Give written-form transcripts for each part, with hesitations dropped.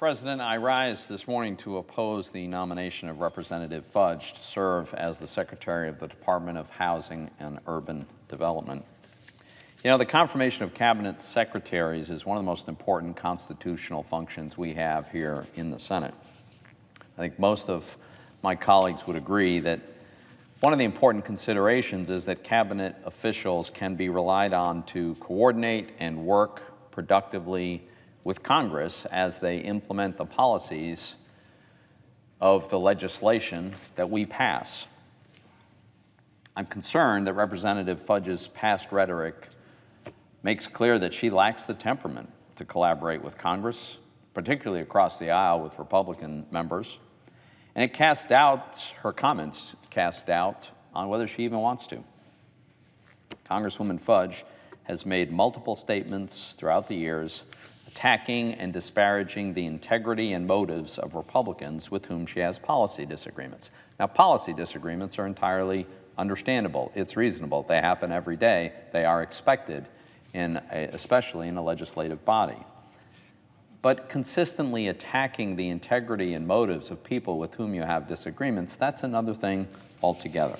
President, I rise this morning to oppose the nomination of Representative Fudge to serve as the Secretary of the Department of Housing and Urban Development. You know, the confirmation of cabinet secretaries is one of the most important constitutional functions we have here in the Senate. I think most of my colleagues would agree that one of the important considerations is that cabinet officials can be relied on to coordinate and work productively with Congress as they implement the policies of the legislation that we pass. I'm concerned that Representative Fudge's past rhetoric makes clear that she lacks the temperament to collaborate with Congress, particularly across the aisle with Republican members. And her comments cast doubt on whether she even wants to. Congresswoman Fudge has made multiple statements throughout the years attacking and disparaging the integrity and motives of Republicans with whom she has policy disagreements. Now, policy disagreements are entirely understandable. It's reasonable. They happen every day. They are expected, especially in a legislative body. But consistently attacking the integrity and motives of people with whom you have disagreements, that's another thing altogether.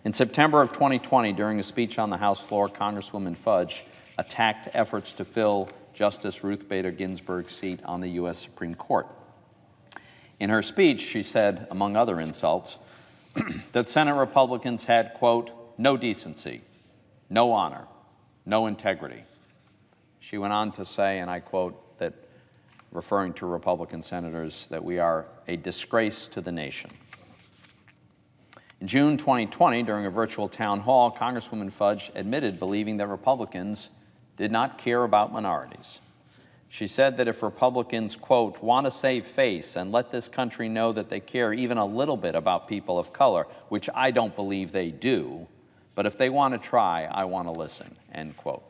In September of 2020, during a speech on the House floor, Congresswoman Fudge attacked efforts to fill Justice Ruth Bader Ginsburg's seat on the U.S. Supreme Court. In her speech, she said, among other insults, that Senate Republicans had, quote, no decency, no honor, no integrity. She went on to say, and I quote, that, referring to Republican senators, that we are a disgrace to the nation. In June 2020, during a virtual town hall, Congresswoman Fudge admitted believing that Republicans did not care about minorities. She said that if Republicans, quote, want to save face and let this country know that they care even a little bit about people of color, which I don't believe they do, but if they want to try, I want to listen, end quote.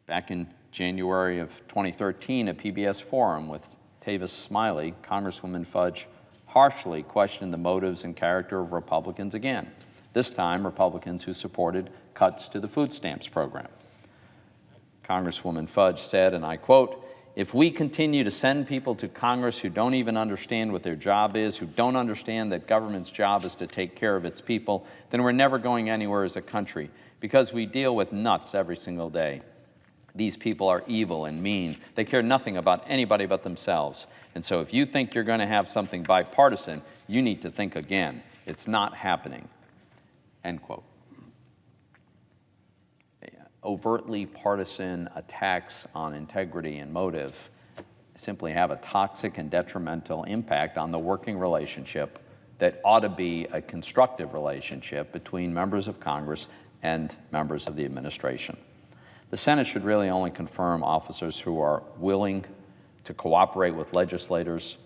Back in January of 2013, a PBS forum with Tavis Smiley, Congresswoman Fudge harshly questioned the motives and character of Republicans again, this time Republicans who supported cuts to the food stamps program. Congresswoman Fudge said, and I quote, if we continue to send people to Congress who don't even understand what their job is, who don't understand that government's job is to take care of its people, then we're never going anywhere as a country because we deal with nuts every single day. These people are evil and mean. They care nothing about anybody but themselves. And so if you think you're going to have something bipartisan, you need to think again. It's not happening, end quote. Overtly partisan attacks on integrity and motive simply have a toxic and detrimental impact on the working relationship that ought to be a constructive relationship between members of Congress and members of the administration. The Senate should really only confirm officers who are willing to cooperate with legislators,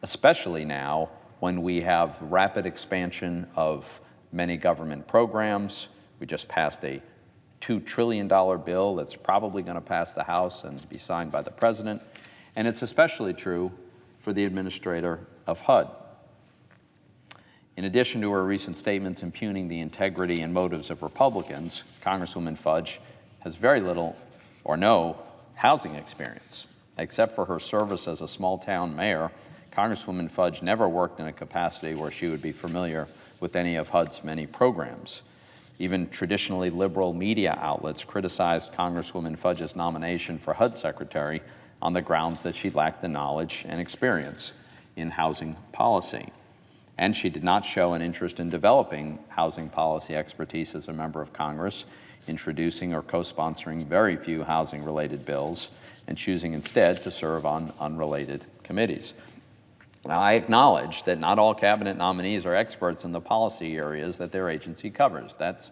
especially now when we have rapid expansion of many government programs. We just passed a $2 trillion bill that's probably going to pass the House and be signed by the President. And it's especially true for the administrator of HUD. In addition to her recent statements impugning the integrity and motives of Republicans, Congresswoman Fudge has very little or no housing experience. Except for her service as a small-town mayor, Congresswoman Fudge never worked in a capacity where she would be familiar with any of HUD's many programs. Even traditionally liberal media outlets criticized Congresswoman Fudge's nomination for HUD Secretary on the grounds that she lacked the knowledge and experience in housing policy. And she did not show an interest in developing housing policy expertise as a member of Congress, introducing or co-sponsoring very few housing-related bills, and choosing instead to serve on unrelated committees. Now, I acknowledge that not all cabinet nominees are experts in the policy areas that their agency covers. That's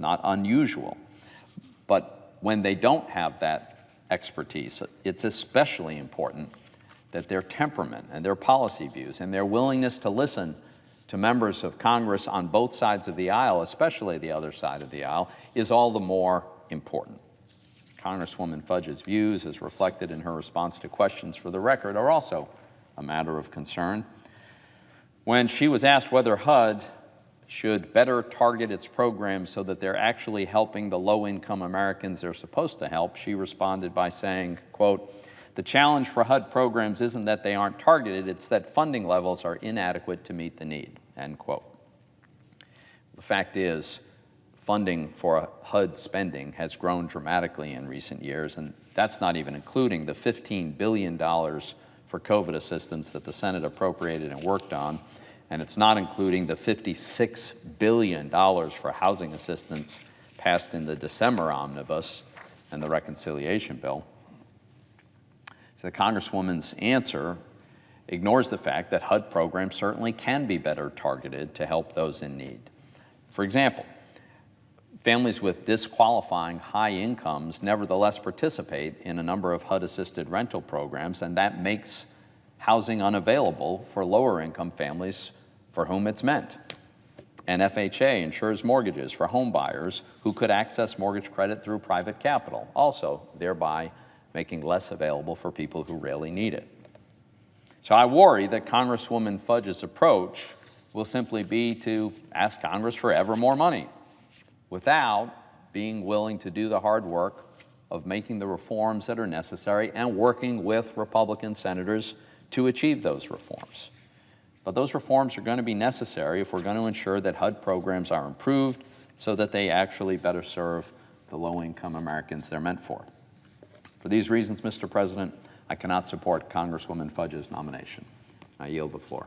not unusual. But when they don't have that expertise, it's especially important that their temperament and their policy views and their willingness to listen to members of Congress on both sides of the aisle, especially the other side of the aisle, is all the more important. Congresswoman Fudge's views, as reflected in her response to questions for the record, are also a matter of concern. When she was asked whether HUD should better target its programs so that they're actually helping the low-income Americans they're supposed to help, she responded by saying, quote, The challenge for HUD programs isn't that they aren't targeted, it's that funding levels are inadequate to meet the need, end quote. The fact is, funding for HUD spending has grown dramatically in recent years, and that's not even including the $15 billion for COVID assistance that the Senate appropriated and worked on, and it's not including the $56 billion for housing assistance passed in the December omnibus and the reconciliation bill. So the Congresswoman's answer ignores the fact that HUD programs certainly can be better targeted to help those in need. For example, families with disqualifying high incomes nevertheless participate in a number of HUD-assisted rental programs, and that makes housing unavailable for lower-income families for whom it's meant. And FHA insures mortgages for home buyers who could access mortgage credit through private capital, also thereby making less available for people who really need it. So I worry that Congresswoman Fudge's approach will simply be to ask Congress for ever more money without being willing to do the hard work of making the reforms that are necessary and working with Republican senators to achieve those reforms. But those reforms are going to be necessary if we're going to ensure that HUD programs are improved so that they actually better serve the low-income Americans they're meant for. For these reasons, Mr. President, I cannot support Congresswoman Fudge's nomination. I yield the floor.